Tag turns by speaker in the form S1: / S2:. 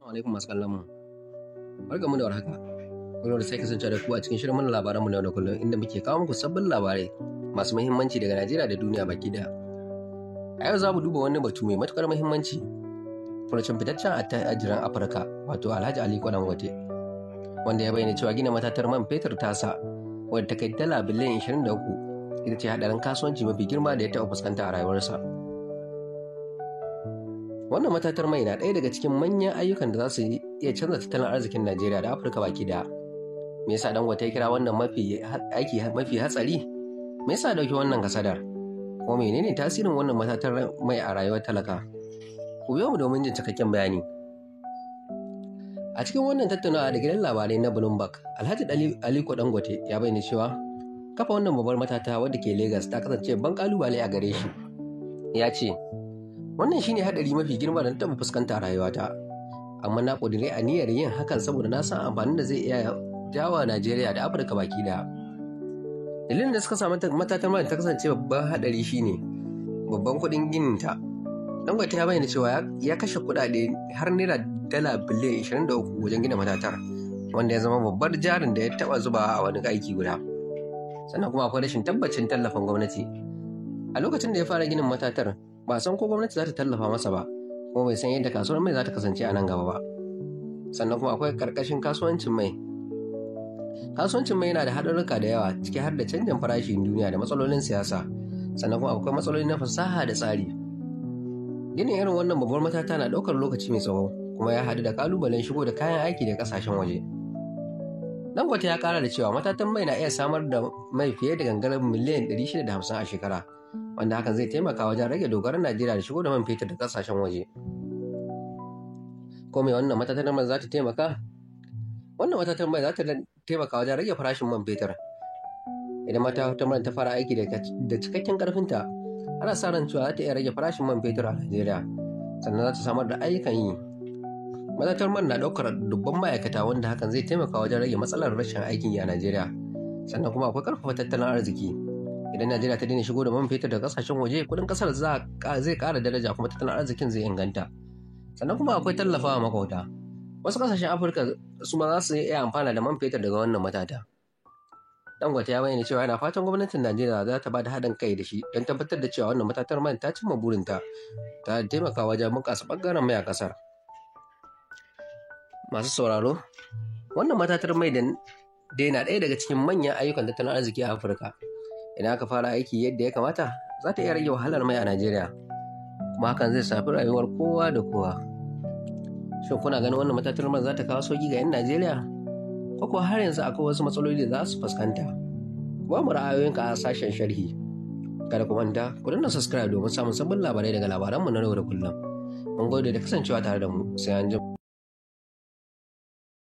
S1: alaikum masu kallon mu. Barkamu da warhaka. Wani da sai kasance da ku a cikin shirin mana labaran mu na yau da kullum inda muke kawo muku sabbin labarai masu muhimmanci daga Najeriya da duniya baki daya. A yau za mu duba wani batu mai matukar muhimmanci. Furucin fitaccen attajiran Afirka wato Alhaji Aliko Dangote wanda ya bayyana cewa gina matatar man fetur tasa wadda ta kai dala biliyan 23 ita ce hadarin kasuwanci mafi girma da ya taɓa fuskanta a rayuwarsa. Wannan matatar mai na ɗaya daga cikin manyan ayyukan da za su iya canza tattalin arzikin Najeriya da Afirka baki daya. Me yasa Dangote ya kira wannan aiki mafi hatsari? Me yasa dauki wannan kasadar? Ko menene tasirin wannan matatar mai a rayuwar talaka? Ku biyo mu domin jin cikakken bayani. A cikin wannan tattaunawa da gidan labarai na Bloomberg, Alhaji Aliko Dangote ya bayyana cewa kafa wannan babbar matata wadda ke Lagos ta kasance ban kalubale a gare shi. Ya ce, wannan shine hadari mafi girma da na taɓa fuskanta a rayuwata, amma na ƙudiri aniyar yin hakan saboda na san amfanin da zai iya jawa Najeriya da Afirka baki daya. Dalilin da suka sa matatan mai ta kasance babban hadari shine babban kuɗin ginin ta. Dangote ya bayyana cewa ya kashe kuɗaɗe har naira dala biliyan 23 wajen gina matatar, wanda ya zama babbar jarin da ya taɓa zubawa a wani aiki guda. Sannan kuma akwai rashin tabbacin tallafin gwamnati. A lokacin da ya fara ginin matatar, ba san ko gwamnati za ta tallafa masa ba, kuma bai san yadda kasuwar mai za ta kasance a nan gaba ba. Sannan kuma akwai karkashin kasuwancin mai. Kasuwancin mai yana da haɗarurruka da yawa, ciki har da canjin farashin duniya da matsalolin siyasa. Sannan kuma akwai matsaloli na fasaha da tsari. Ginin irin wannan babbar matata na ɗaukar lokaci mai tsawo, kuma ya haɗu da ƙalubalen shigo da kayan aiki da ƙasashen waje. Dangote ya ƙara da cewa matatan mai na iya samar da mai fiye da gangarar miliyan 650 a shekara, wanda hakan zai taimaka wajen rage dogaran Najeriya da shigo da man fetur da kasashen waje. Ko mai wannan matatar mai za ta taimaka? Wannan matatar mai za ta taimaka wajen rage farashin man fetur. Idan matatar mai ta fara aiki da cikakken karfinta, ana sa ran cewa za ta iya rage farashin man fetur a Najeriya, sannan za ta samar da ayyukan yi. Matatar man na ɗaukar dubban ma'aikata wanda hakan zai taimaka wajen rage matsalar rashin aikin yi a Najeriya. Sannan kuma akwai ƙarfafa tattalin arziki. Idan Najeriya ta daina shigo da man fetur da kasashen waje, kudin kasar zai ƙara daraja kuma tattalin arzikin zai inganta. Sannan kuma akwai tallafawa makwabta. Wasu kasashen Afirka su ma za su iya amfana da man fetur daga wannan matata. Dangote ya bayyana cewa yana fatan gwamnatin Najeriya za ta ba da haɗin kai da shi don tabbatar da cewa wannan matatar man ta cimma burinta ta taimaka wajen bunƙasa ɓangaren mai a ƙasar. Masu sauraro, wannan matatar mai da na ɗaya daga cikin manyan ayyukan tattalin arziki a Afirka. Idan aka fara aiki yadda ya kamata, za ta iya rage wahalar mai a Najeriya, kuma hakan zai shafi rayuwar kowa da kowa. Shin kuna ganin wannan matatar man za ta kawo sauki ga 'yan Najeriya? Ko kuwa har yanzu akwai wasu matsaloli da za su fuskanta? Ba mu ra'ayoyinka a sashen sharhi. Kada ku manta, ku danna subscribe domin samun sabbin labarai daga labaranmu na yau da kullum. Mun gode da kasancewa tare da mu, sai an jima.